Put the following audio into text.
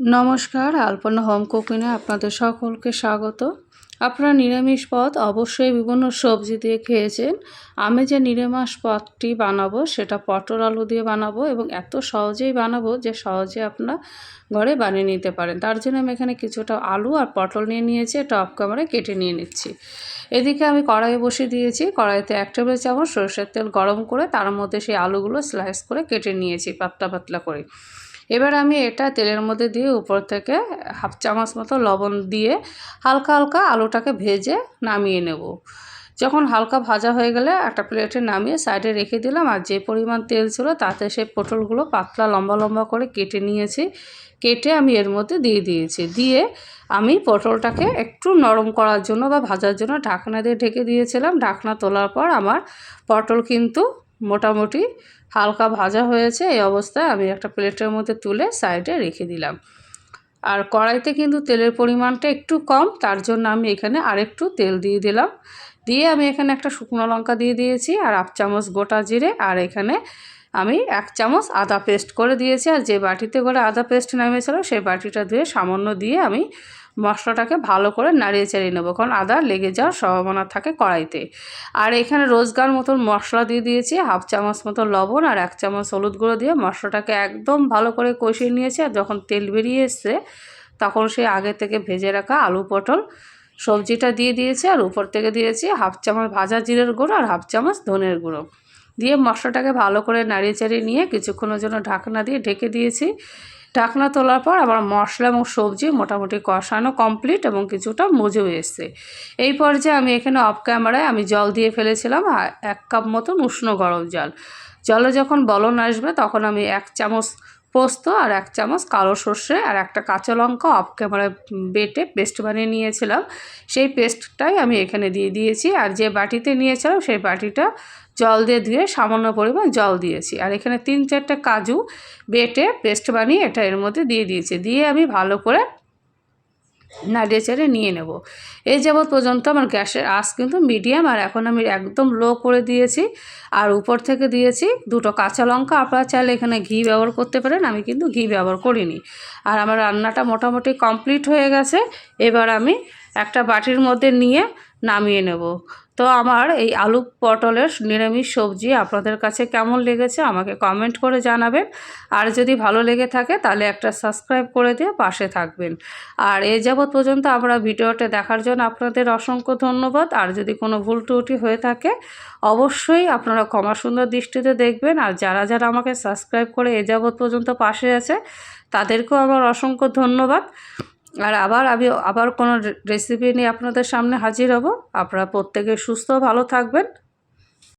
নমস্কার, আলপনা হোম কুকিংয়ে আপনাদের সকলকে স্বাগত। আপনারা নিরামিষ পদ অবশ্যই বিভিন্ন সবজি দিয়ে খেয়েছেন। আমি যে নিরামিষ পদটি বানাবো সেটা পটল আলু দিয়ে বানাবো এবং এত সহজেই বানাবো যে সহজে আপনারা ঘরে বানিয়ে নিতে পারেন। তার জন্য আমি এখানে কিছুটা আলু আর পটল নিয়ে নিয়েছি, এটা অফ ক্যামেরায় কেটে নিয়ে নিচ্ছি। এদিকে আমি কড়াই বসিয়ে দিয়েছি, কড়াইতে 1 টেবিল চামচ সরষের তেল গরম করে তার মধ্যে সেই আলুগুলো স্লাইস করে কেটে নিয়েছি পাতলা পাতলা করে। এবার আমি এটা তেলের মধ্যে দিয়ে উপর থেকে হাফ চামচ মতো লবণ দিয়ে হালকা হালকা আলুটাকে ভেজে নামিয়ে নেব। যখন হালকা ভাজা হয়ে গেলে একটা প্লেটে নামিয়ে সাইডে রেখে দিলাম। আর যে পরিমাণ তেল ছিল তাতে সেই পটলগুলো পাতলা লম্বা লম্বা করে কেটে নিয়েছি, কেটে আমি এর মধ্যে দিয়ে দিয়েছি। দিয়ে আমি পটলটাকে একটু নরম করার জন্য বা ভাজার জন্য ঢাকনা দিয়ে ঢেকে দিয়েছিলাম। ঢাকনা তোলার পর আমার পটল কিন্তু মোটামুটি হালকা ভাজা হয়েছে। এই অবস্থায় আমি একটা প্লেটের মধ্যে তুলে সাইডে রেখে দিলাম। আর কড়াইতে কিন্তু তেলের পরিমাণটা একটু কম, তার জন্য আমি এখানে আরেকটু তেল দিয়ে দিলাম। দিয়ে আমি এখানে একটা শুকনো লঙ্কা দিয়ে দিয়েছি আর 1 চামচ গোটা জিরে, আর এখানে আমি 1 চামচ আদা পেস্ট করে দিয়েছি। আর যে বাটিতে করে আদা পেস্ট নামিয়েছিল সেই বাটিটা ধুয়ে সামান্য দিয়ে আমি মশলাটাকে ভালো করে নাড়িয়ে চাড়িয়ে নেবো, কারণ আদা লেগে যাওয়ার সম্ভাবনা থাকে কড়াইতে। আর এখানে রোজগার মতন মশলা দিয়ে দিয়েছি, হাফ চামচ মতো লবণ আর 1 চামচ হলুদ গুঁড়ো দিয়ে মশলাটাকে একদম ভালো করে কষিয়ে নিয়েছি। আর যখন তেল বেরিয়ে এসছে তখন সেই আগে থেকে ভেজে রাখা আলু পটল সবজিটা দিয়ে দিয়েছি, আর উপর থেকে দিয়েছি হাফ চামচ ভাজা জিরের গুঁড়ো আর হাফ চামচ ধনের গুঁড়ো দিয়ে মশলাটাকে ভালো করে নাড়িয়ে চাড়িয়ে নিয়ে কিছুক্ষণের জন্য ঢাকনা দিয়ে ঢেকে দিয়েছি। ঢাকনা তোলার পর আবার মশলা এবং সবজি মোটামুটি কষানো কমপ্লিট এবং কিছুটা মজেও এসছে। এই পর্যায়ে আমি এখানে অফ ক্যামেরায় আমি জল দিয়ে ফেলেছিলাম 1 কাপ মতন উষ্ণ গরম জল। জলে যখন বলন আসবে তখন আমি 1 চামচ পোস্ত আর 1 চামচ কালো সর্ষে আর একটা কাঁচা লঙ্কা অফ ক্যামেরায় বেটে পেস্ট বানিয়ে নিয়েছিলাম, সেই পেস্টটাই আমি এখানে দিয়ে দিয়েছি। আর যে বাটিতে নিয়েছিলাম সেই বাটিটা জল দিয়ে ধুয়ে সামান্য পরিমাণ জল দিয়েছি। আর এখানে 3-4টে কাজু বেটে পেস্ট বানিয়ে এটা এর মধ্যে দিয়ে দিয়েছি। দিয়ে আমি ভালো করে নাড়িয়ে চেড়ে নিয়ে নেব। এই যাবৎ পর্যন্ত আমার গ্যাসের আঁচ কিন্তু মিডিয়াম, আর এখন আমি একদম লো করে দিয়েছি। আর উপর থেকে দিয়েছি 2টো কাঁচা লঙ্কা। আপনারা চাইলে এখানে ঘি ব্যবহার করতে পারেন, আমি কিন্তু ঘি ব্যবহার করিনি। আর আমার রান্নাটা মোটামুটি কমপ্লিট হয়ে গেছে। এবার আমি একটা বাটির মধ্যে নিয়ে নামিয়ে নেব। তো আমার এই আলু পটলের নিরামিষ সবজি আপনাদের কাছে কেমন লেগেছে আমাকে কমেন্ট করে জানাবেন। আর যদি ভালো লেগে থাকে তাহলে একটা সাবস্ক্রাইব করে দিয়ে পাশে থাকবেন। আর এই যাবৎ পর্যন্ত আমরা ভিডিওটা দেখার জন্য আপনাদের অসংখ্য ধন্যবাদ। আর যদি কোনো ভুল ত্রুটি হয়ে থাকে অবশ্যই আপনারা ক্ষমা সুন্দর দৃষ্টিতে দেখবেন। আর যারা যারা আমাকে সাবস্ক্রাইব করে এ যাবৎ পর্যন্ত পাশে আছে তাদেরকেও আমার অসংখ্য ধন্যবাদ। আর আবার কোনো রেসিপি নিয়ে আপনাদের সামনে হাজির হব। আপনারা প্রত্যেকে সুস্থ ভালো থাকবেন।